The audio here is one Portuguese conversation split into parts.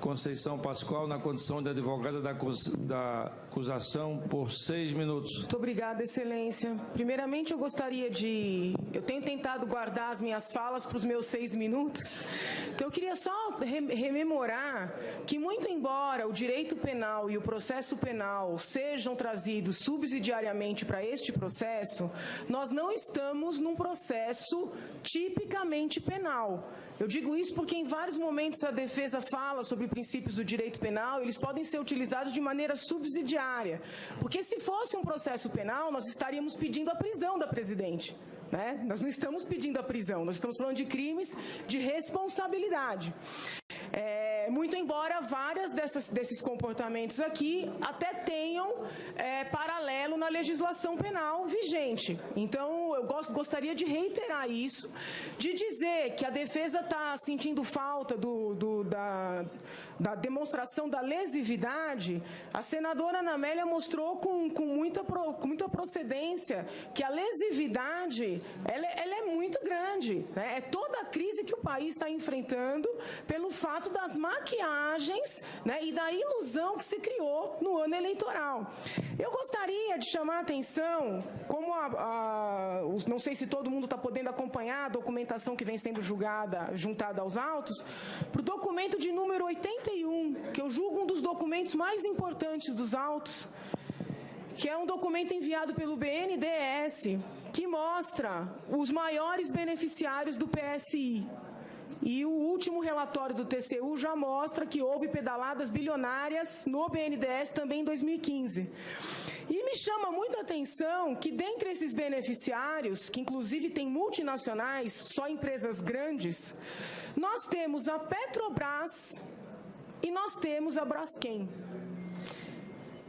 Conceição Pascoal, na condição de advogada da acusação, por 6 minutos. Muito obrigada, Excelência. Primeiramente, eu gostaria de... Eu tenho tentado guardar as minhas falas para os meus 6 minutos. Então, eu queria só rememorar que, muito embora o direito penal e o processo penal sejam trazidos subsidiariamente para este processo, nós não estamos num processo tipicamente penal. Eu digo isso porque em vários momentos a defesa fala sobre princípios do direito penal, eles podem ser utilizados de maneira subsidiária. Porque se fosse um processo penal, nós estaríamos pedindo a prisão da presidente, né? Nós não estamos pedindo a prisão, nós estamos falando de crimes de responsabilidade. Muito embora várias desses comportamentos aqui até tenham paralelo na legislação penal vigente. Então, eu gostaria de reiterar isso, de dizer que a defesa está sentindo falta da demonstração da lesividade. A senadora Ana Amélia mostrou com muita procedência que a lesividade ela é muito grande, né? É toda a crise que o país está enfrentando pelo fato das maquiagens, né, e da ilusão que se criou no ano eleitoral. Eu gostaria de chamar a atenção, como não sei se todo mundo está podendo acompanhar a documentação que vem sendo juntada aos autos, para o documento de número 81, que eu julgo um dos documentos mais importantes dos autos, que é um documento enviado pelo BNDES, que mostra os maiores beneficiários do PSI. E o último relatório do TCU já mostra que houve pedaladas bilionárias no BNDES também em 2015. E me chama muita atenção que, dentre esses beneficiários, que inclusive tem multinacionais, só empresas grandes, nós temos a Petrobras e nós temos a Braskem,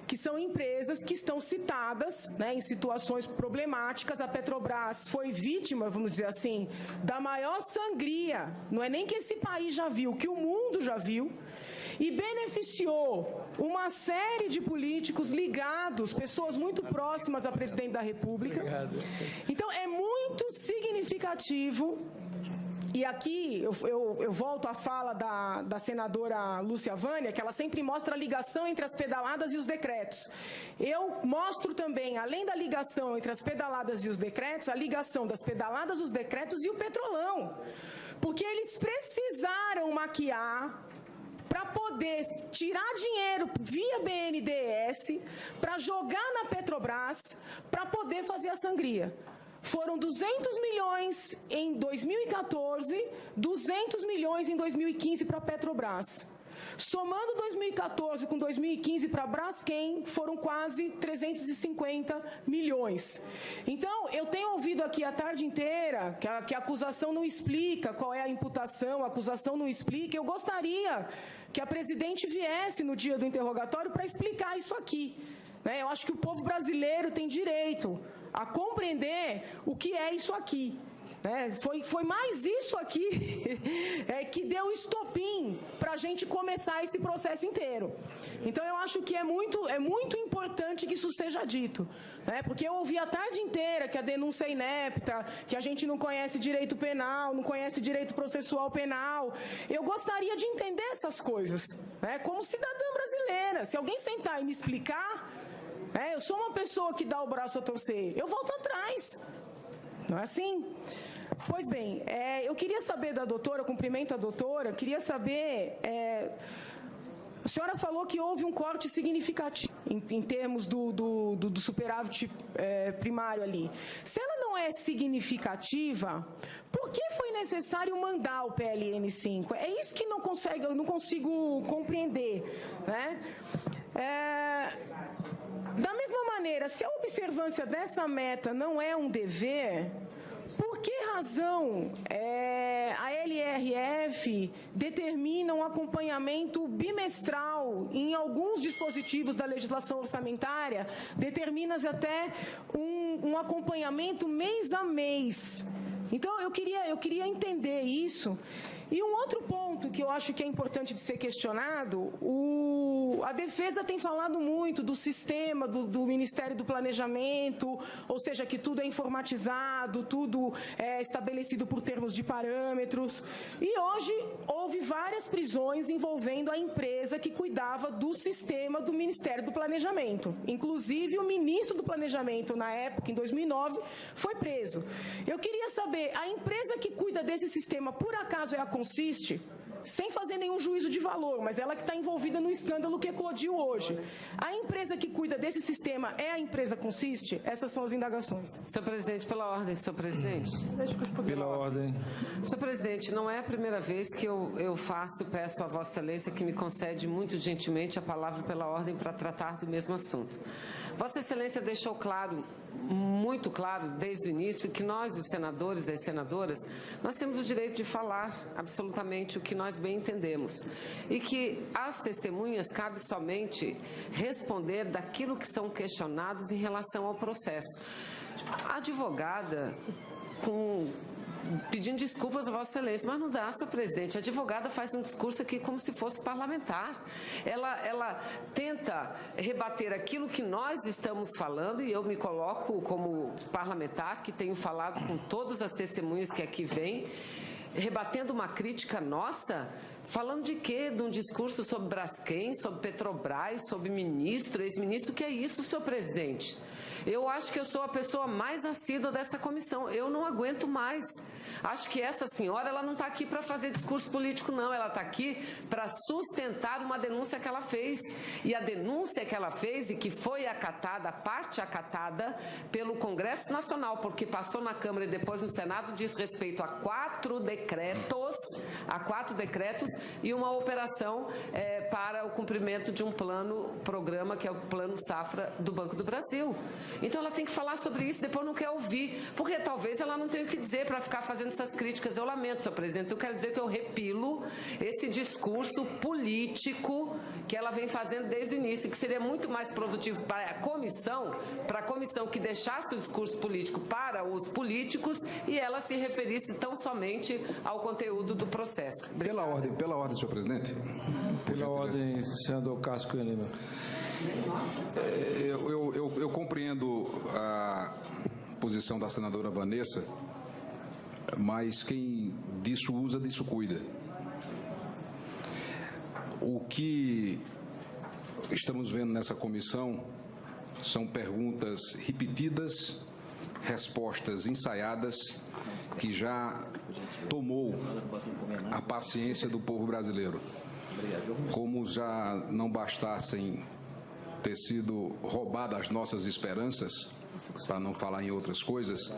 que são empresas que estão citadas, né, em situações problemáticas. A Petrobras foi vítima, vamos dizer assim, da maior sangria, não é nem que esse país já viu, que o mundo já viu, e beneficiou uma série de políticos ligados, pessoas muito próximas a presidente da República. Obrigado. Então, é muito significativo. E aqui eu volto à fala da senadora Lúcia Vânia, que ela sempre mostra a ligação entre as pedaladas e os decretos. Eu mostro também, além da ligação entre as pedaladas e os decretos, a ligação das pedaladas, os decretos e o petrolão. Porque eles precisaram maquiar para poder tirar dinheiro via BNDES, para jogar na Petrobras, para poder fazer a sangria. Foram 200 milhões em 2014, 200 milhões em 2015 para a Petrobras. Somando 2014 com 2015 para a Braskem, foram quase 350 milhões. Então, eu tenho ouvido aqui a tarde inteira que a acusação não explica qual é a imputação, a acusação não explica. Eu gostaria que a presidente viesse no dia do interrogatório para explicar isso aqui. Eu acho que o povo brasileiro tem direito a compreender o que é isso aqui. Foi mais isso aqui que deu estopim para a gente começar esse processo inteiro. Então, eu acho que é muito importante que isso seja dito. Porque eu ouvi a tarde inteira que a denúncia é inepta, que a gente não conhece direito penal, não conhece direito processual penal. Eu gostaria de entender essas coisas, como cidadã brasileira. Se alguém sentar e me explicar, eu sou uma pessoa que dá o braço a torcer, eu volto atrás. Não é assim? Pois bem, eu queria saber da doutora, cumprimento a doutora, queria saber... a senhora falou que houve um corte significativo em termos do superávit primário ali. Se ela não é significativa, por que foi necessário mandar o PLN 5? É isso que eu não consigo compreender, Da mesma maneira, se a observância dessa meta não é um dever, por que razão a LRF determina um acompanhamento bimestral em alguns dispositivos da legislação orçamentária, determina-se até um acompanhamento mês a mês? Então, eu queria entender isso. E um outro ponto que eu acho que é importante de ser questionado, a defesa tem falado muito do sistema do Ministério do Planejamento, ou seja, que tudo é informatizado, tudo é estabelecido por termos de parâmetros. E hoje houve várias prisões envolvendo a empresa que cuidava do sistema do Ministério do Planejamento. Inclusive, o ministro do Planejamento, na época, em 2009, foi preso. Eu queria saber, a empresa que cuida desse sistema, por acaso é a Consiste? Sem fazer nenhum juízo de valor, mas ela que está envolvida no escândalo que eclodiu hoje. A empresa que cuida desse sistema é a empresa Consiste? Essas são as indagações. Senhor presidente, pela ordem, senhor presidente. Pela ordem. Senhor presidente, não é a primeira vez que eu peço a Vossa Excelência que me concede muito gentilmente a palavra pela ordem para tratar do mesmo assunto. Vossa Excelência deixou claro, muito claro, desde o início, que nós, os senadores e as senadoras, nós temos o direito de falar absolutamente o que nós bem entendemos. E que às testemunhas cabe somente responder daquilo que são questionados em relação ao processo. A advogada, pedindo desculpas a Vossa Excelência, mas não dá, senhor presidente. A advogada faz um discurso aqui como se fosse parlamentar. Ela tenta rebater aquilo que nós estamos falando, e eu me coloco como parlamentar, que tenho falado com todas as testemunhas que aqui vêm, rebatendo uma crítica nossa. Falando de quê? De um discurso sobre Braskem, sobre Petrobras, sobre ministro, ex-ministro. O que é isso, senhor presidente? Eu acho que eu sou a pessoa mais assídua dessa comissão. Eu não aguento mais. Acho que essa senhora, ela não está aqui para fazer discurso político, não. Ela está aqui para sustentar uma denúncia que ela fez. E a denúncia que ela fez e que foi acatada, a parte acatada pelo Congresso Nacional, porque passou na Câmara e depois no Senado, diz respeito a 4 decretos, e uma operação para o cumprimento de um programa, que é o Plano Safra do Banco do Brasil. Então ela tem que falar sobre isso, depois não quer ouvir, porque talvez ela não tenha o que dizer para ficar fazendo essas críticas. Eu lamento, senhor presidente, eu quero dizer que eu repilo esse discurso político que ela vem fazendo desde o início, que seria muito mais produtivo para a comissão que deixasse o discurso político para os políticos e ela se referisse tão somente ao conteúdo do processo. Pela ordem, senhor presidente. Pela ordem, senador Cássio Cunha Lima. Eu compreendo a posição da senadora Vanessa, mas quem disso usa, disso cuida. O que estamos vendo nessa comissão são perguntas repetidas, respostas ensaiadas, que já tomou a paciência do povo brasileiro. Como já não bastassem ter sido roubadas as nossas esperanças, para não falar em outras coisas,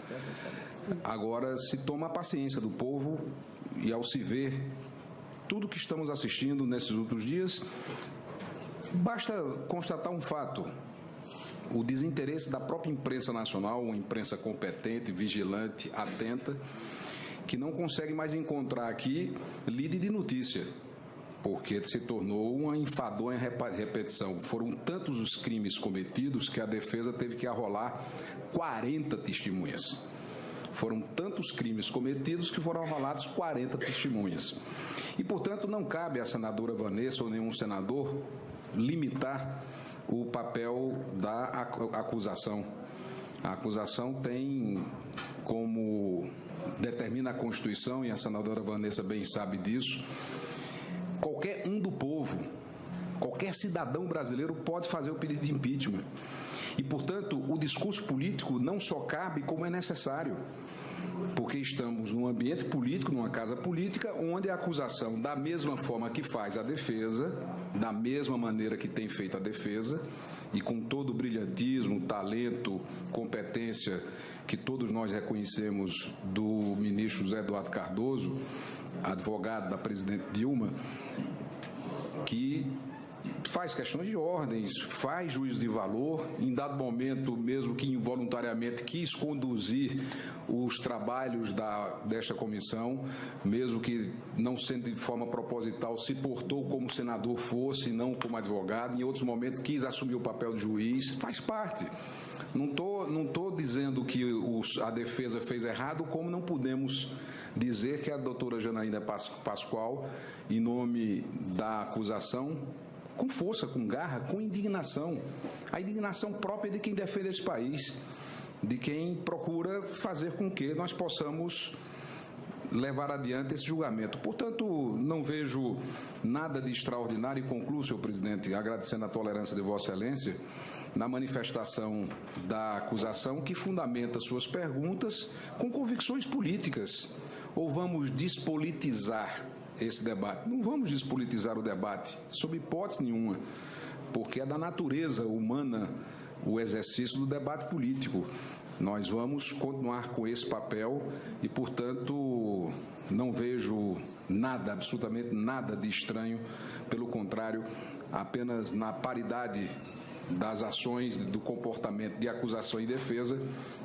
agora se toma a paciência do povo e, ao se ver tudo que estamos assistindo nesses últimos dias, basta constatar um fato: o desinteresse da própria imprensa nacional, uma imprensa competente, vigilante, atenta, que não consegue mais encontrar aqui lead de notícia, porque se tornou uma enfadonha repetição. Foram tantos os crimes cometidos que a defesa teve que arrolar 40 testemunhas. Foram tantos crimes cometidos que foram arrolados 40 testemunhas. E, portanto, não cabe à senadora Vanessa ou nenhum senador limitar o papel da acusação. A acusação tem, como determina a Constituição, e a senadora Vanessa bem sabe disso, qualquer um do povo, qualquer cidadão brasileiro pode fazer o pedido de impeachment. E, portanto, o discurso político não só cabe, como é necessário, porque estamos num ambiente político, numa casa política, onde a acusação, da mesma forma que faz a defesa, da mesma maneira que tem feito a defesa, e com todo o brilhantismo, talento, competência que todos nós reconhecemos do ministro José Eduardo Cardoso, advogado da presidente Dilma, que faz questões de ordens, faz juízo de valor, em dado momento, mesmo que involuntariamente, quis conduzir os trabalhos desta comissão, mesmo que não sendo de forma proposital, se portou como senador fosse, não como advogado, em outros momentos quis assumir o papel de juiz, faz parte. Não tô dizendo que a defesa fez errado, como não podemos dizer que a doutora Janaína Pascoal, em nome da acusação, com força, com garra, com indignação. A indignação própria de quem defende esse país, de quem procura fazer com que nós possamos levar adiante esse julgamento. Portanto, não vejo nada de extraordinário e concluo, senhor presidente, agradecendo a tolerância de Vossa Excelência, na manifestação da acusação que fundamenta suas perguntas com convicções políticas. Ou vamos despolitizar esse debate? Não vamos despolitizar o debate, sob hipótese nenhuma, porque é da natureza humana o exercício do debate político. Nós vamos continuar com esse papel e, portanto, não vejo nada, absolutamente nada de estranho, pelo contrário, apenas na paridade das ações, do comportamento de acusação e defesa,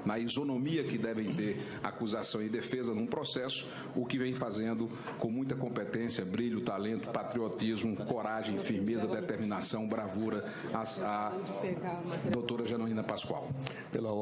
na isonomia que devem ter acusação e defesa num processo, o que vem fazendo com muita competência, brilho, talento, patriotismo, coragem, firmeza, determinação, bravura, a doutora Janaína Pascoal. Pela ordem.